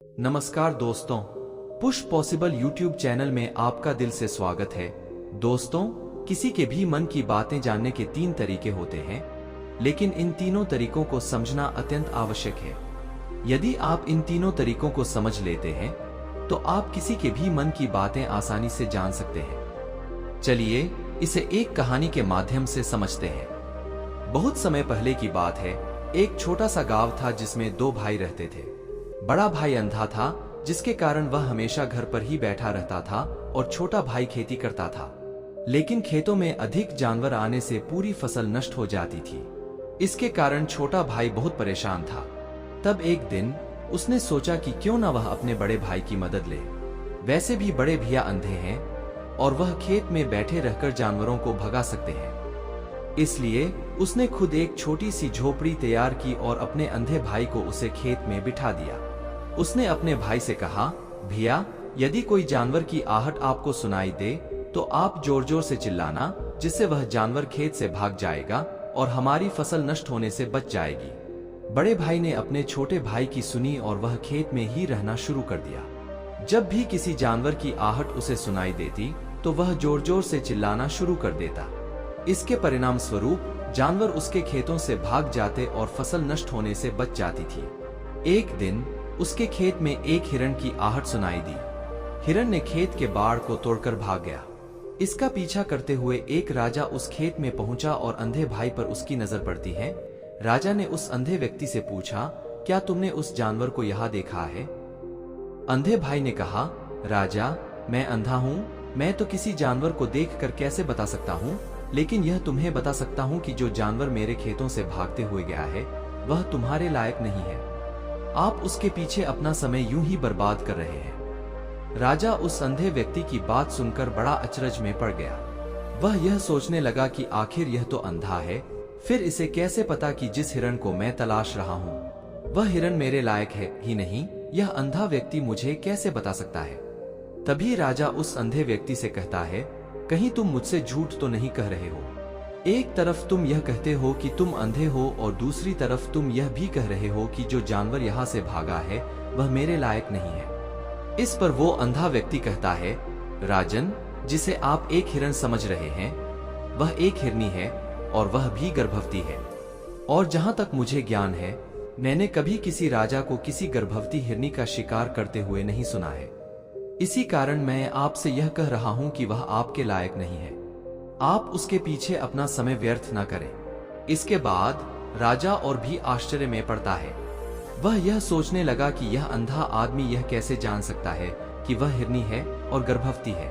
नमस्कार दोस्तों, push possible YouTube channel में आपका दिल से स्वागत है। दोस्तों, किसी के भी मन की बातें जानने के 3 तरीके होते हैं, लेकिन इन तीनों तरीकों को समझना अत्यंत आवश्यक है। यदि आप इन तीनों तरीकों को समझ लेते हैं, तो आप किसी के भी मन की बातें आसानी से जान सकते हैं। चलिए इसे एक कहानी के माध्यम से समझते हैं। बहुत समय पहले की बात है। एक छोटा सा गांव था जिसमें 2 भाई रहते थे। बड़ा भाई अंधा था, जिसके कारण वह हमेशा घर पर ही बैठा रहता था और छोटा भाई खेती करता था। लेकिन खेतों में अधिक जानवर आने से पूरी फसल नष्ट हो जाती थी। इसके कारण छोटा भाई बहुत परेशान था। तब एक दिन उसने सोचा कि क्यों ना वह अपने बड़े भाई की मदद ले। वैसे भी बड़े भैया अंधे हैं और वह खेत में बैठे रहकर जानवरों को भगा सकते हैं। इसलिए उसने खुद एक छोटी सी झोपड़ी तैयार की और अपने अंधे भाई को उसे खेत में बिठा दिया। उसने अपने भाई से कहा, भैया, यदि कोई जानवर की आहट आपको सुनाई दे तो आप जोर जोर से चिल्लाना, जिससे वह जानवर खेत से भाग जाएगा और हमारी फसल नष्ट होने से बच जाएगी। बड़े भाई ने अपने छोटे भाई की सुनी और वह खेत में ही रहना शुरू कर दिया। जब भी किसी जानवर की आहट उसे सुनाई देती तो वह जोर जोर से चिल्लाना शुरू कर देता। इसके परिणाम स्वरूप जानवर उसके खेतों से भाग जाते और फसल नष्ट होने से बच जाती थी। एक दिन उसके खेत में एक हिरण की आहट सुनाई दी। हिरण ने खेत के बाड़ को तोड़कर भाग गया। इसका पीछा करते हुए एक राजा उस खेत में पहुंचा और अंधे भाई पर उसकी नजर पड़ती है। राजा ने उस अंधे व्यक्ति से पूछा, क्या तुमने उस जानवर को यहाँ देखा है? अंधे भाई ने कहा, राजा, मैं अंधा हूँ, मैं तो किसी जानवर को देखकर कैसे बता सकता हूँ, लेकिन यह तुम्हें बता सकता हूँ कि जो जानवर मेरे खेतों से भागते हुए गया है वह तुम्हारे लायक नहीं है। आप उसके पीछे अपना समय यूं ही बर्बाद कर रहे हैं। राजा उस अंधे व्यक्ति की बात सुनकर बड़ा अचरज में पड़ गया। वह यह सोचने लगा कि आखिर यह तो अंधा है, फिर इसे कैसे पता कि जिस हिरण को मैं तलाश रहा हूँ वह हिरण मेरे लायक है ही नहीं, यह अंधा व्यक्ति मुझे कैसे बता सकता है। तभी राजा उस अंधे व्यक्ति से कहता है, कहीं तुम मुझसे झूठ तो नहीं कह रहे हो? एक तरफ तुम यह कहते हो कि तुम अंधे हो और दूसरी तरफ तुम यह भी कह रहे हो कि जो जानवर यहाँ से भागा है वह मेरे लायक नहीं है। इस पर वो अंधा व्यक्ति कहता है, राजन, जिसे आप एक हिरण समझ रहे हैं वह एक हिरनी है और वह भी गर्भवती है। और जहां तक मुझे ज्ञान है, मैंने कभी किसी राजा को किसी गर्भवती हिरनी का शिकार करते हुए नहीं सुना है। इसी कारण मैं आपसे यह कह रहा हूं कि वह आपके लायक नहीं है। आप उसके पीछे अपना समय व्यर्थ न करें। इसके बाद राजा और भी आश्चर्य में पड़ता है। वह यह सोचने लगा कि यह अंधा आदमी यह कैसे जान सकता है कि वह हिरनी है और गर्भवती है।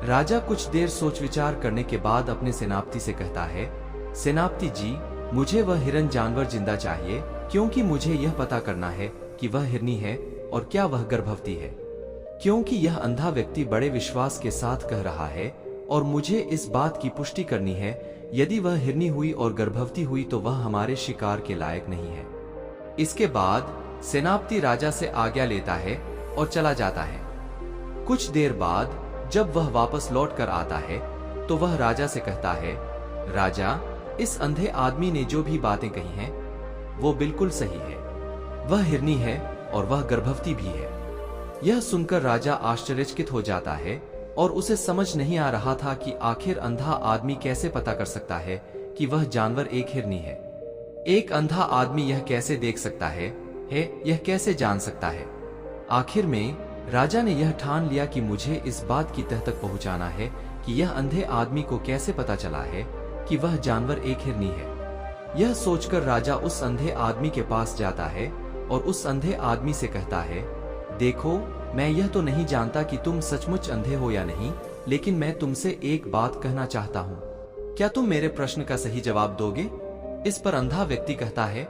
राजा कुछ देर सोच विचार करने के बाद अपने सेनापति से कहता है, सेनापति जी, मुझे वह हिरन जानवर जिंदा चाहिए, क्योंकि मुझे यह पता करना है कि वह हिरनी है और क्या वह गर्भवती है। क्योंकि यह अंधा व्यक्ति बड़े विश्वास के साथ कह रहा है और मुझे इस बात की पुष्टि करनी है, यदि वह हिरनी हुई और गर्भवती हुई तो वह हमारे शिकार के लायक नहीं है। इसके बाद सेनापति राजा से आज्ञा लेता है और चला जाता है। कुछ देर बाद जब वह वापस लौट कर आता है तो वह राजा से कहता है, राजा, इस अंधे आदमी ने जो भी बातें कही हैं वो बिल्कुल सही है। वह हिरनी है और वह गर्भवती भी है। यह सुनकर राजा आश्चर्यचकित हो जाता है और उसे समझ नहीं आ रहा था कि आखिर अंधा आदमी कैसे पता कर सकता है कि वह जानवर एक हिरनी है। एक अंधा आदमी यह कैसे देख सकता है, यह कैसे जान सकता है। आखिर में राजा ने यह ठान लिया कि मुझे इस बात की तह तक पहुंचाना है कि यह अंधे आदमी को कैसे पता चला है कि वह जानवर एक हिरनी है। यह सोचकर राजा उस अंधे आदमी के पास जाता है और उस अंधे आदमी से कहता है, देखो, मैं यह तो नहीं जानता कि तुम सचमुच अंधे हो या नहीं, लेकिन मैं तुमसे एक बात कहना चाहता हूँ। क्या तुम मेरे प्रश्न का सही जवाब दोगे? इस पर अंधा व्यक्ति कहता है,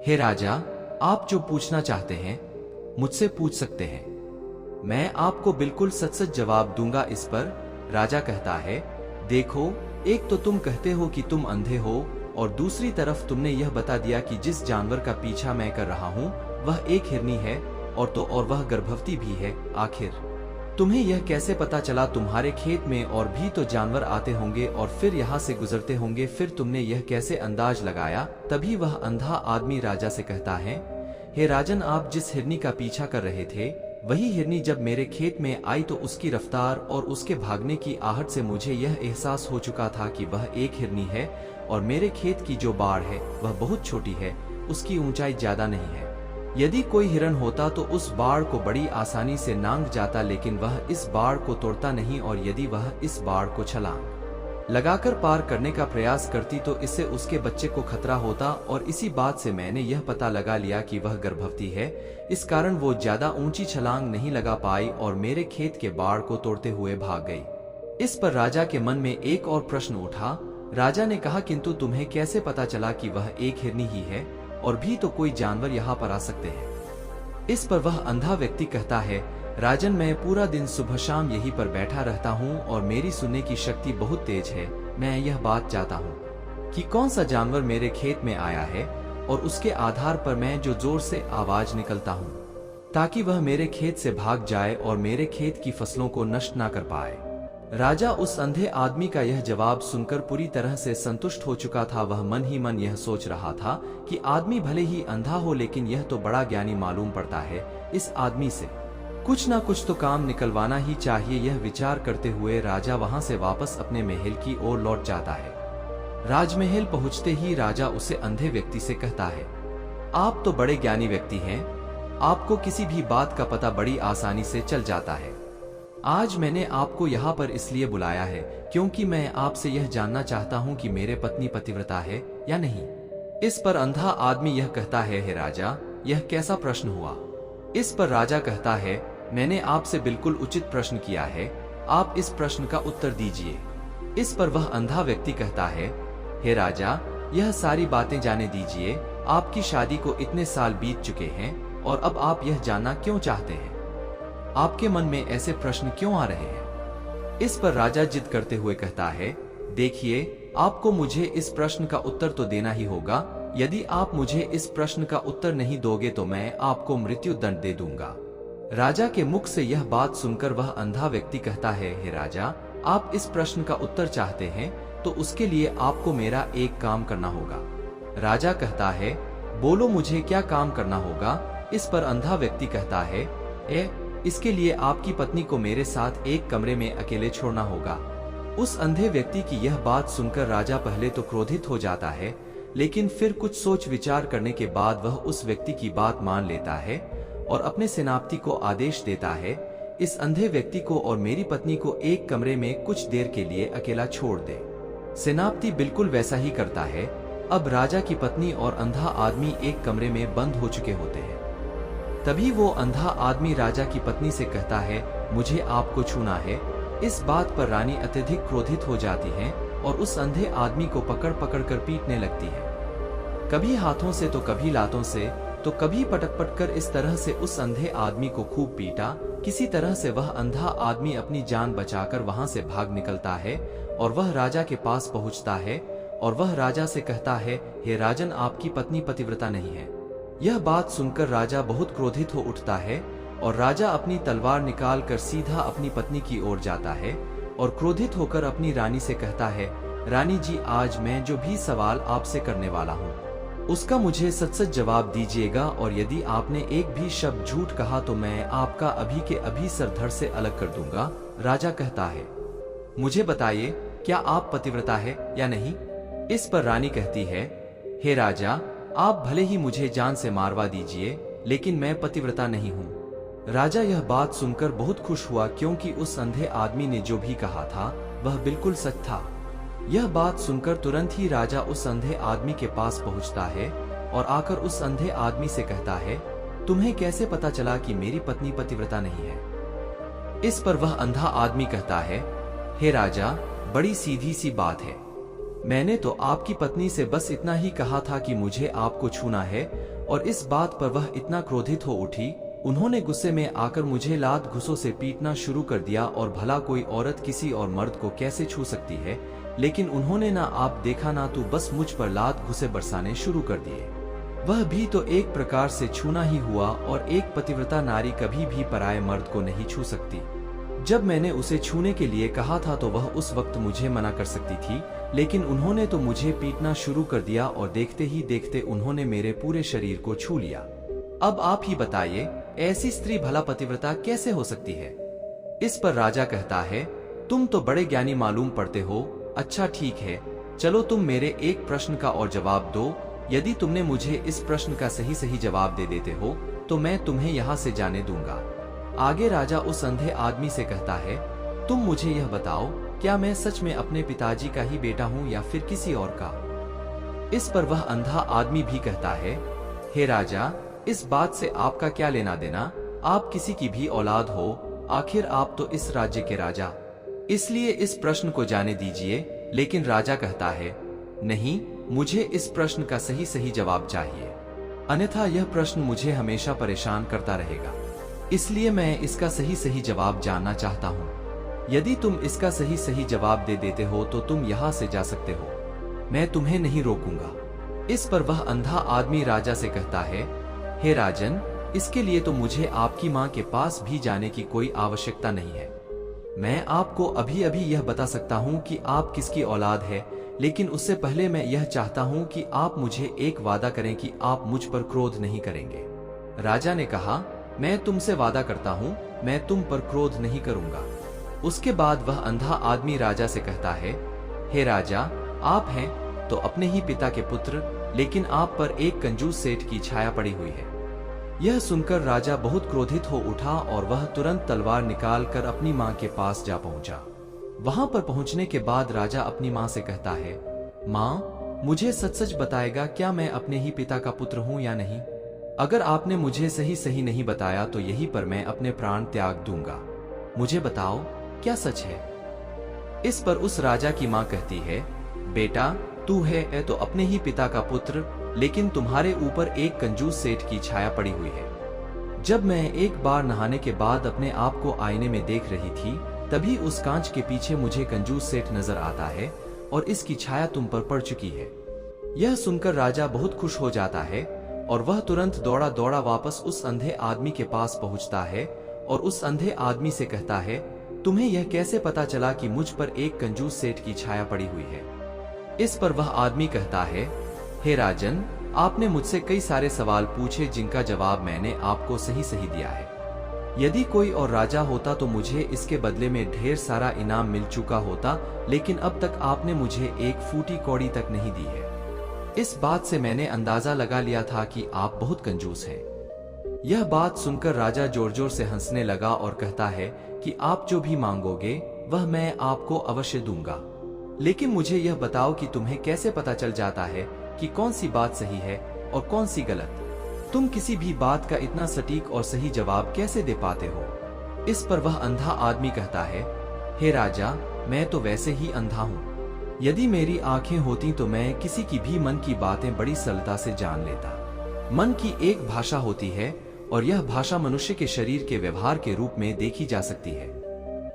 हे राजा, आप जो पूछना चाहते हैं मुझसे पूछ सकते हैं, मैं आपको बिल्कुल सच सच जवाब दूंगा। इस पर राजा कहता है, देखो, एक तो तुम कहते हो कि तुम अंधे हो और दूसरी तरफ तुमने यह बता दिया कि जिस जानवर का पीछा मैं कर रहा हूँ वह एक हिरनी है और वह गर्भवती भी है। आखिर तुम्हें यह कैसे पता चला? तुम्हारे खेत में और भी तो जानवर आते होंगे और फिर यहाँ से गुजरते होंगे, फिर तुमने यह कैसे अंदाज लगाया? तभी वह अंधा आदमी राजा से कहता है, हे राजन, आप जिस हिरनी का पीछा कर रहे थे, वही हिरनी जब मेरे खेत में आई तो उसकी रफ्तार और उसके भागने की आहट से मुझे यह एहसास हो चुका था कि वह एक हिरनी है और मेरे खेत की जो बाड़ है वह बहुत छोटी है, उसकी ऊंचाई ज्यादा नहीं है। यदि कोई हिरन होता तो उस बाड़ को बड़ी आसानी से लांघ जाता, लेकिन वह इस बाड़ को तोड़ता नहीं, और यदि वह इस बाड़ को छलांग लगाकर पार करने का प्रयास करती तो इससे उसके बच्चे को खतरा होता, और इसी बात से मैंने यह पता लगा लिया कि वह गर्भवती है। इस कारण वो ज्यादा ऊंची छलांग नहीं लगा पाई और मेरे खेत के बाड़ को तोड़ते हुए भाग गई। इस पर राजा के मन में एक और प्रश्न उठा। राजा ने कहा, किंतु तुम्हें कैसे पता चला कि वह एक हिरनी ही है, और भी तो कोई जानवर यहाँ पर आ सकते हैं। इस पर वह अंधा व्यक्ति कहता है, राजन, मैं पूरा दिन सुबह शाम यहीं पर बैठा रहता हूँ और मेरी सुनने की शक्ति बहुत तेज है। मैं यह बात चाहता हूँ कि कौन सा जानवर मेरे खेत में आया है, और उसके आधार पर मैं जो जोर से आवाज निकलता हूँ ताकि वह मेरे खेत से भाग जाए और मेरे खेत की फसलों को नष्ट ना कर पाए। राजा उस अंधे आदमी का यह जवाब सुनकर पूरी तरह से संतुष्ट हो चुका था। वह मन ही मन यह सोच रहा था कि आदमी भले ही अंधा हो, लेकिन यह तो बड़ा ज्ञानी मालूम पड़ता है। इस आदमी से कुछ ना कुछ तो काम निकलवाना ही चाहिए। यह विचार करते हुए राजा वहां से वापस अपने महल की ओर लौट जाता है। राजमहल पहुंचते ही राजा उसे अंधे व्यक्ति से कहता है, आप तो बड़े ज्ञानी व्यक्ति हैं, आपको किसी भी बात का पता बड़ी आसानी से चल जाता है। आज मैंने आपको यहाँ पर इसलिए बुलाया है क्योंकि मैं आपसे यह जानना चाहता हूँ कि मेरे पत्नी पतिव्रता है या नहीं। इस पर अंधा आदमी यह कहता है, हे राजा, यह कैसा प्रश्न हुआ। इस पर राजा कहता है, मैंने आपसे बिल्कुल उचित प्रश्न किया है, आप इस प्रश्न का उत्तर दीजिए। इस पर वह अंधा व्यक्ति कहता है, हे राजा, यह सारी बातें जाने दीजिए। आपकी शादी को इतने साल बीत चुके हैं और अब आप यह जानना क्यों चाहते हैं? आपके मन में ऐसे प्रश्न क्यों आ रहे हैं? इस पर राजा जिद करते हुए कहता है, देखिए, आपको मुझे इस प्रश्न का उत्तर तो देना ही होगा। यदि आप मुझे इस प्रश्न का उत्तर नहीं दोगे तो मैं आपको मृत्यु दंड दे दूंगा। राजा के मुख से यह बात सुनकर वह अंधा व्यक्ति कहता है, हे राजा, आप इस प्रश्न का उत्तर चाहते हैं तो उसके लिए आपको मेरा एक काम करना होगा। राजा कहता है, बोलो, मुझे क्या काम करना होगा। इस पर अंधा व्यक्ति कहता है, इसके लिए आपकी पत्नी को मेरे साथ एक कमरे में अकेले छोड़ना होगा। उस अंधे व्यक्ति की यह बात सुनकर राजा पहले तो क्रोधित हो जाता है, लेकिन फिर कुछ सोच विचार करने के बाद वह उस व्यक्ति की बात मान लेता है और अपने सेनापति को आदेश देता है, इस अंधे व्यक्ति को और मेरी पत्नी को एक कमरे में कुछ देर के लिए अकेला छोड़ दे। सेनापति बिल्कुल वैसा ही करता है। अब राजा की पत्नी और अंधा आदमी एक कमरे में बंद हो चुके होते हैं। तभी वो अंधा आदमी राजा की पत्नी से कहता है, मुझे आपको छूना है। इस बात पर रानी अत्यधिक क्रोधित हो जाती है और उस अंधे आदमी को पकड़ पकड़ कर पीटने लगती है, कभी हाथों से तो कभी लातों से, तो कभी पटक पटक कर इस तरह से उस अंधे आदमी को खूब पीटा। किसी तरह से वह अंधा आदमी अपनी जान बचाकर वहां से भाग निकलता है और वह राजा के पास पहुंचता है और वह राजा से कहता है, हे राजन, आपकी पत्नी पतिव्रता नहीं है। यह बात सुनकर राजा बहुत क्रोधित हो उठता है और राजा अपनी तलवार निकाल कर सीधा अपनी पत्नी की ओर जाता है और क्रोधित होकर अपनी रानी से कहता है, रानी जी, आज मैं जो भी सवाल आपसे करने वाला हूँ उसका मुझे सच सच जवाब दीजिएगा, और यदि आपने एक भी शब्द झूठ कहा तो मैं आपका अभी के अभी सर धड़ से अलग कर दूंगा। राजा कहता है, मुझे बताइए, क्या आप पतिव्रता है या नहीं। इस पर रानी कहती है, हे राजा, आप भले ही मुझे जान से मारवा दीजिए, लेकिन मैं पतिव्रता नहीं हूँ। राजा यह बात सुनकर बहुत खुश हुआ, क्योंकि उस अंधे आदमी ने जो भी कहा था वह बिल्कुल सच था। यह बात सुनकर तुरंत ही राजा उस अंधे आदमी के पास पहुंचता है और आकर उस अंधे आदमी से कहता है, तुम्हें कैसे पता चला कि मेरी पत्नी पतिव्रता नहीं है। इस पर वह अंधा आदमी कहता है, हे राजा, बड़ी सीधी सी बात है। मैंने तो आपकी पत्नी से बस इतना ही कहा था कि मुझे आपको छूना है, और इस बात पर वह इतना क्रोधित हो उठी, उन्होंने गुस्से में आकर मुझे लात घुसों से पीटना शुरू कर दिया। और भला कोई औरत किसी और मर्द को कैसे छू सकती है, लेकिन उन्होंने ना आप देखा ना तू बस मुझ पर लात घुसे बरसाने शुरू कर दिए। वह भी तो एक प्रकार से छूना ही हुआ, और एक पतिव्रता नारी कभी भी पराये मर्द को नहीं छू सकती। जब मैंने उसे छूने के लिए कहा था तो वह उस वक्त मुझे मना कर सकती थी, लेकिन उन्होंने तो मुझे पीटना शुरू कर दिया और देखते ही देखते उन्होंने मेरे पूरे शरीर को छू लिया। अब आप ही बताइए, ऐसी स्त्री भला पतिव्रता कैसे हो सकती है? इस पर राजा कहता है, तुम तो बड़े ज्ञानी मालूम पड़ते हो। अच्छा ठीक है, चलो तुम मेरे एक प्रश्न का और जवाब दो। यदि तुमने मुझे इस प्रश्न का सही सही जवाब दे देते हो तो मैं तुम्हें यहाँ से जाने दूंगा। आगे राजा उस अंधे आदमी से कहता है, तुम मुझे यह बताओ, क्या मैं सच में अपने पिताजी का ही बेटा हूँ या फिर किसी और का? इस पर वह अंधा आदमी भी कहता है, हे राजा, इस बात से आपका क्या लेना देना? आप किसी की भी औलाद हो, आखिर आप तो इस राज्य के राजा, इसलिए इस प्रश्न को जाने दीजिए। लेकिन राजा कहता है, नहीं, मुझे इस प्रश्न का सही सही जवाब चाहिए, अन्यथा यह प्रश्न मुझे हमेशा परेशान करता रहेगा। इसलिए मैं इसका सही सही जवाब जानना चाहता हूँ। यदि तुम इसका सही सही जवाब दे देते हो तो तुम यहाँ से जा सकते हो, मैं तुम्हें नहीं रोकूंगा। इस पर वह अंधा आदमी राजा से कहता है, हे राजन, इसके लिए तो मुझे आपकी माँ के पास भी जाने की कोई आवश्यकता नहीं है। मैं आपको अभी अभी यह बता सकता हूँ कि आप किसकी औलाद है, लेकिन उससे पहले मैं यह चाहता हूँ कि आप मुझे एक वादा करें कि आप मुझ पर क्रोध नहीं करेंगे। राजा ने कहा, मैं तुमसे वादा करता हूँ, मैं तुम पर क्रोध नहीं करूंगा। उसके बाद वह अंधा आदमी राजा से कहता है, हे राजा, आप हैं तो अपने ही पिता के पुत्र, लेकिन आप पर एक कंजूस सेठ की छाया पड़ी हुई है। यह सुनकर राजा बहुत क्रोधित हो उठा और वह तुरंत तलवार निकाल कर अपनी माँ के पास जा पहुंचा। वहां पर पहुंचने के बाद राजा अपनी माँ से कहता है, माँ, मुझे सच सच बताएगा, क्या मैं अपने ही पिता का पुत्र हूँ या नहीं? अगर आपने मुझे सही सही नहीं बताया तो यहीं पर मैं अपने प्राण त्याग दूंगा। मुझे बताओ, क्या सच है? इस पर उस राजा की माँ कहती है, बेटा, तू है तो अपने ही पिता का पुत्र, लेकिन तुम्हारे ऊपर एक कंजूस सेठ की छाया पड़ी हुई है। जब मैं एक बार नहाने के बाद अपने आप को आईने में देख रही थी, तभी उस कांच के पीछे मुझे कंजूस सेठ नजर आता है और इसकी छाया तुम पर पड़ चुकी है। यह सुनकर राजा बहुत खुश हो जाता है और वह तुरंत दौड़ा दौड़ा वापस उस अंधे आदमी के पास पहुंचता है और उस अंधे आदमी से कहता है, तुम्हें यह कैसे पता चला कि मुझ पर एक कंजूस सेठ की छाया पड़ी हुई है? इस पर वह आदमी कहता है, हे राजन, आपने मुझसे कई सारे सवाल पूछे जिनका जवाब मैंने आपको सही सही दिया है। यदि कोई और राजा होता तो मुझे इसके बदले में ढेर सारा इनाम मिल चुका होता, लेकिन अब तक आपने मुझे एक फूटी कौड़ी तक नहीं दी है। इस बात से मैंने अंदाजा लगा लिया था कि आप बहुत कंजूस हैं। यह बात सुनकर राजा जोर जोर से हंसने लगा और कहता है कि आप जो भी मांगोगे वह मैं आपको अवश्य दूंगा, लेकिन मुझे यह बताओ कि तुम्हें कैसे पता चल जाता है कि कौन सी बात सही है और कौन सी गलत? तुम किसी भी बात का इतना सटीक और सही जवाब कैसे दे पाते हो? इस पर वह अंधा आदमी कहता है, हे राजा, मैं तो वैसे ही अंधा हूँ। यदि मेरी आंखें होती तो मैं किसी की भी मन की बातें बड़ी सरलता से जान लेता। मन की एक भाषा होती है और यह भाषा मनुष्य के शरीर के व्यवहार के रूप में देखी जा सकती है।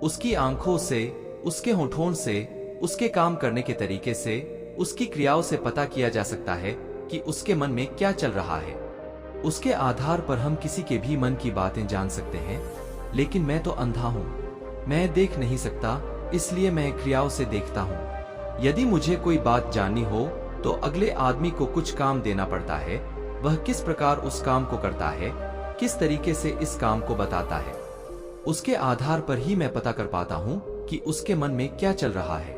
उसकी आंखों से, उसके होठों से, उसके काम करने के तरीके से, उसकी क्रियाओं से पता किया जा सकता है कि उसके मन में क्या चल रहा है। उसके आधार पर हम किसी के भी मन की बातें जान सकते हैं, लेकिन मैं तो अंधा हूँ, मैं देख नहीं सकता, इसलिए मैं क्रियाओं से देखता हूँ। यदि मुझे कोई बात जाननी हो तो अगले आदमी को कुछ काम देना पड़ता है, वह किस प्रकार उस काम को करता है, किस तरीके से इस काम को बताता है, उसके आधार पर ही मैं पता कर पाता हूँ कि उसके मन में क्या चल रहा है।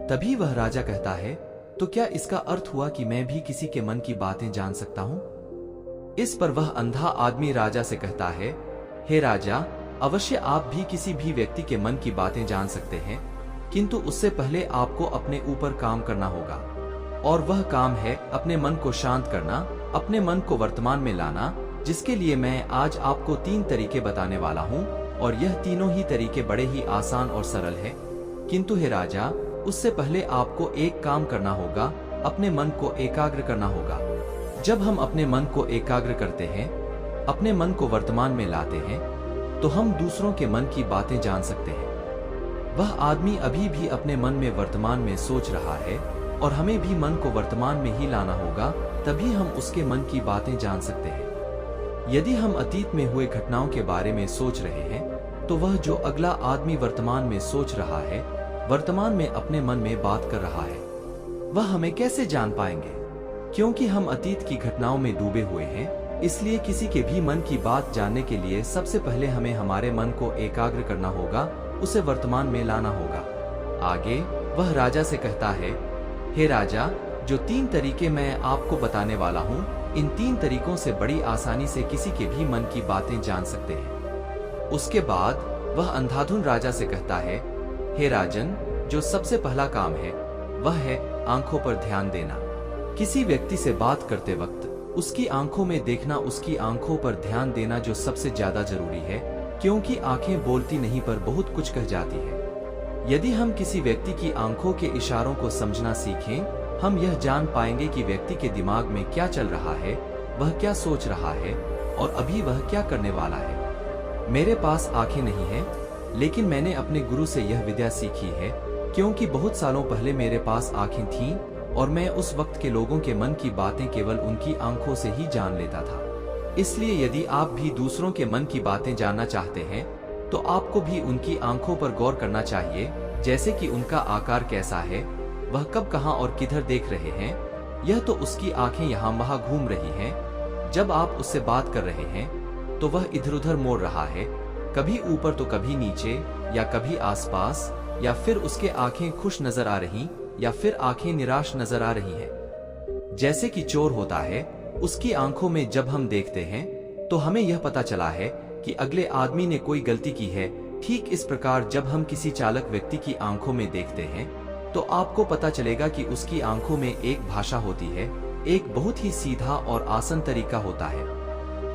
तभी वह राजा कहता है, तो क्या इसका अर्थ हुआ कि मैं भी किसी के मन की बातें जान सकता हूँ? इस पर वह अंधा आदमी राजा से कहता है, हे राजा, अवश्य आप भी किसी भी व्यक्ति के मन की बातें जान सकते हैं, किंतु उससे पहले आपको अपने ऊपर काम करना होगा, और वह काम है अपने मन को शांत करना, अपने मन को वर्तमान में लाना, जिसके लिए मैं आज आपको 3 तरीके बताने वाला हूँ, और यह तीनों ही तरीके बड़े ही आसान और सरल है। किंतु हे राजा, उससे पहले आपको एक काम करना होगा, अपने मन को एकाग्र करना होगा। जब हम अपने मन को एकाग्र करते हैं, अपने मन को वर्तमान में लाते हैं, तो हम दूसरों के मन की बातें जान सकते हैं। वह आदमी अभी भी अपने मन में वर्तमान में सोच रहा है और हमें भी मन को वर्तमान में ही लाना होगा, तभी हम उसके मन की बातें जान सकते हैं। यदि हम अतीत में हुए घटनाओं के बारे में सोच रहे हैं, तो वह जो अगला आदमी वर्तमान में सोच रहा है, वर्तमान में अपने मन में बात कर रहा है, वह हमें कैसे जान पाएंगे? क्योंकि हम अतीत की घटनाओं में डूबे हुए हैं इसलिए किसी के भी मन की बात जानने के लिए सबसे पहले हमें हमारे मन को एकाग्र करना होगा, उसे वर्तमान में लाना होगा। आगे वह राजा से कहता है, हे राजा, जो 3 तरीके मैं आपको बताने वाला हूँ, इन 3 तरीकों से बड़ी आसानी से किसी के भी मन की बातें जान सकते हैं। उसके बाद वह अंधाधुन राजा से कहता है, हे राजन, जो सबसे पहला काम है वह है आंखों पर ध्यान देना। किसी व्यक्ति से बात करते वक्त उसकी आंखों में देखना, उसकी आंखों पर ध्यान देना जो सबसे ज्यादा जरूरी है, क्योंकि आंखें बोलती नहीं पर बहुत कुछ कह जाती है। यदि हम किसी व्यक्ति की आंखों के इशारों को समझना सीखें, हम यह जान पाएंगे कि व्यक्ति के दिमाग में क्या चल रहा है, वह क्या सोच रहा है और अभी वह क्या करने वाला है। मेरे पास आंखें नहीं हैं, लेकिन मैंने अपने गुरु से यह विद्या सीखी है, क्योंकि बहुत सालों पहले मेरे पास आंखें थीं और मैं उस वक्त के लोगों के मन की बातें केवल उनकी आंखों से ही जान लेता था। इसलिए यदि आप भी दूसरों के मन की बातें जानना चाहते हैं, तो आपको भी उनकी आंखों पर गौर करना चाहिए, जैसे कि उनका आकार कैसा है, वह कब, कहां और किधर देख रहे हैं। यह तो उसकी आंखें यहाँ वहां घूम रही हैं। जब आप उससे बात कर रहे हैं तो वह इधर उधर मोड़ रहा है, कभी ऊपर तो कभी नीचे, या कभी आसपास, या फिर उसके आंखें खुश नजर आ रही या फिर आंखें निराश नजर आ रही हैं। जैसे कि चोर होता है, उसकी आंखों में जब हम देखते हैं तो हमें यह पता चला है कि अगले आदमी ने कोई गलती की है। ठीक इस प्रकार जब हम किसी चालाक व्यक्ति की आंखों में देखते हैं तो आपको पता चलेगा कि उसकी आंखों में एक भाषा होती है, एक बहुत ही सीधा और आसान तरीका होता है।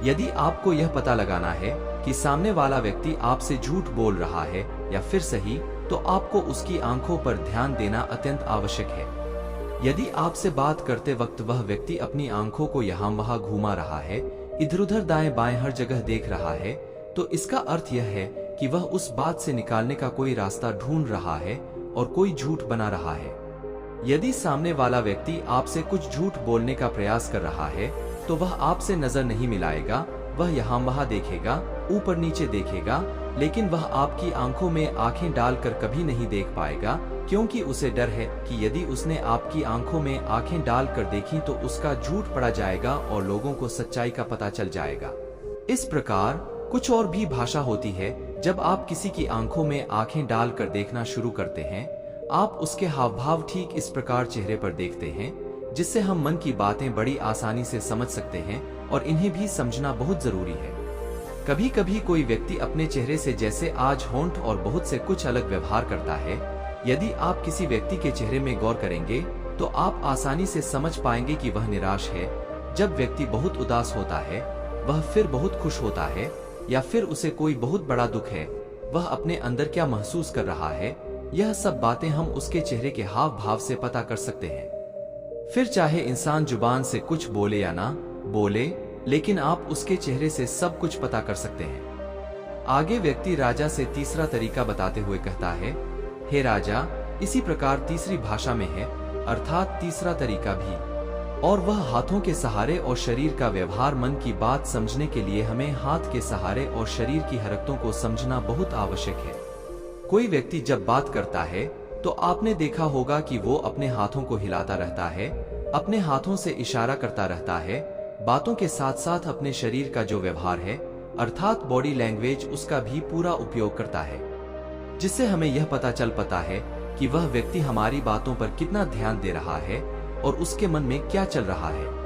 यदि आपको यह पता लगाना है कि सामने वाला व्यक्ति आपसे झूठ बोल रहा है या फिर सही, तो आपको उसकी आंखों पर ध्यान देना अत्यंत आवश्यक है। यदि आपसे बात करते वक्त वह व्यक्ति अपनी आंखों को यहाँ वहां घुमा रहा है, इधर उधर दाएं बाएं हर जगह देख रहा है, तो इसका अर्थ यह है कि वह उस बात से निकालने का कोई रास्ता ढूंढ रहा है और कोई झूठ बना रहा है। यदि सामने वाला व्यक्ति आपसे कुछ झूठ बोलने का प्रयास कर रहा है, तो वह आपसे नजर नहीं मिलाएगा, वह यहाँ वहां देखेगा, ऊपर नीचे देखेगा, लेकिन वह आपकी आंखों में आंखें डालकर कभी नहीं देख पाएगा, क्योंकि उसे डर है कि यदि उसने आपकी आंखों में आंखें डालकर देखी तो उसका झूठ पड़ा जाएगा और लोगों को सच्चाई का पता चल जाएगा। इस प्रकार कुछ और भी भाषा होती है। जब आप किसी की आंखों में आंखें डालकर देखना शुरू करते हैं, आप उसके हाव भाव ठीक इस प्रकार चेहरे पर देखते हैं, जिससे हम मन की बातें बड़ी आसानी से समझ सकते हैं और इन्हें भी समझना बहुत जरूरी है। कभी कभी कोई व्यक्ति अपने चेहरे से, जैसे आज होंठ और बहुत से कुछ अलग व्यवहार करता है। यदि आप किसी व्यक्ति के चेहरे में गौर करेंगे तो आप आसानी से समझ पाएंगे कि वह निराश है। जब व्यक्ति बहुत उदास होता है, वह फिर बहुत खुश होता है, या फिर उसे कोई बहुत बड़ा दुख है, वह अपने अंदर क्या महसूस कर रहा है, यह सब बातें हम उसके चेहरे के हाव भाव से पता कर सकते हैं। फिर चाहे इंसान जुबान से कुछ बोले या ना बोले, लेकिन आप उसके चेहरे से सब कुछ पता कर सकते हैं। आगे व्यक्ति राजा से तीसरा तरीका बताते हुए कहता है, हे राजा, इसी प्रकार तीसरी भाषा में है, अर्थात तीसरा तरीका भी, और वह हाथों के सहारे और शरीर का व्यवहार। मन की बात समझने के लिए हमें हाथ के सहारे और शरीर की हरकतों को समझना बहुत आवश्यक है। कोई व्यक्ति जब बात करता है तो आपने देखा होगा कि वो अपने हाथों को हिलाता रहता है, अपने हाथों से इशारा करता रहता है। बातों के साथ साथ अपने शरीर का जो व्यवहार है, अर्थात बॉडी लैंग्वेज, उसका भी पूरा उपयोग करता है, जिससे हमें यह पता चल पाता है कि वह व्यक्ति हमारी बातों पर कितना ध्यान दे रहा है और उसके मन में क्या चल रहा है।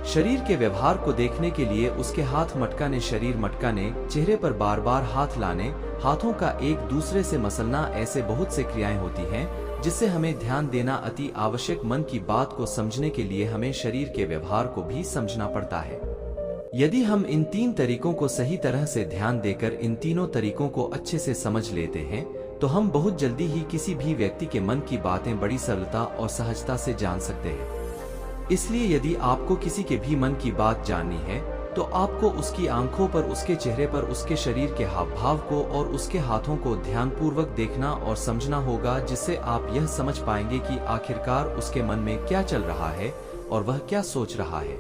शरीर के व्यवहार को देखने के लिए उसके हाथ मटकाने, शरीर मटकाने, चेहरे पर बार बार हाथ लाने, हाथों का एक दूसरे से मसलना, ऐसे बहुत से क्रियाएं होती हैं जिससे हमें ध्यान देना अति आवश्यक। मन की बात को समझने के लिए हमें शरीर के व्यवहार को भी समझना पड़ता है। यदि हम इन 3 तरीकों को सही तरह से ध्यान देकर इन तीनों तरीकों को अच्छे से समझ लेते हैं, तो हम बहुत जल्दी ही किसी भी व्यक्ति के मन की बातें बड़ी सरलता और सहजता से जान सकते हैं। इसलिए यदि आपको किसी के भी मन की बात जाननी है, तो आपको उसकी आंखों पर, उसके चेहरे पर, उसके शरीर के हाव भाव को और उसके हाथों को ध्यानपूर्वक देखना और समझना होगा, जिससे आप यह समझ पाएंगे कि आखिरकार उसके मन में क्या चल रहा है और वह क्या सोच रहा है।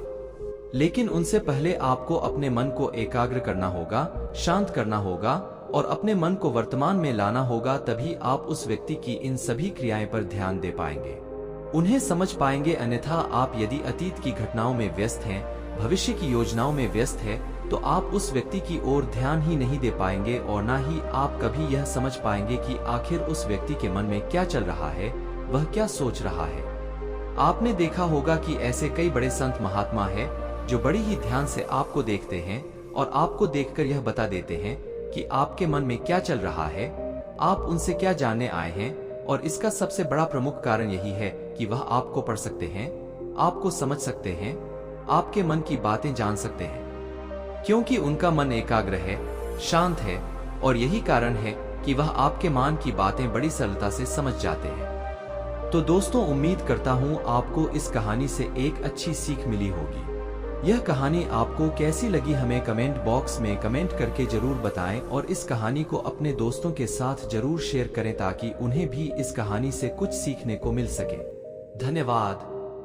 लेकिन उनसे पहले आपको अपने मन को एकाग्र करना होगा, शांत करना होगा और अपने मन को वर्तमान में लाना होगा। तभी आप उस व्यक्ति की इन सभी क्रियाएं पर ध्यान दे पाएंगे, उन्हें समझ पाएंगे। अन्यथा आप यदि अतीत की घटनाओं में व्यस्त हैं, भविष्य की योजनाओं में व्यस्त है, तो आप उस व्यक्ति की ओर ध्यान ही नहीं दे पाएंगे और ना ही आप कभी यह समझ पाएंगे कि आखिर उस व्यक्ति के मन में क्या चल रहा है, वह क्या सोच रहा है। आपने देखा होगा कि ऐसे कई बड़े संत महात्मा हैं जो बड़ी ही ध्यान से आपको देखते हैं और आपको देखकर यह बता देते हैं कि आपके मन में क्या चल रहा है, आप उनसे क्या जानने आए हैं। और इसका सबसे बड़ा प्रमुख कारण यही है कि वह आपको पढ़ सकते हैं, आपको समझ सकते हैं, आपके मन की बातें जान सकते हैं, क्योंकि उनका मन एकाग्र है, शांत है और यही कारण है कि वह आपके मन की बातें बड़ी सरलता से समझ जाते हैं। तो दोस्तों, उम्मीद करता हूं आपको इस कहानी से एक अच्छी सीख मिली होगी। यह कहानी आपको कैसी लगी हमें कमेंट बॉक्स में कमेंट करके जरूर बताएं और इस कहानी को अपने दोस्तों के साथ जरूर शेयर करें ताकि उन्हें भी इस कहानी से कुछ सीखने को मिल सके। धन्यवाद।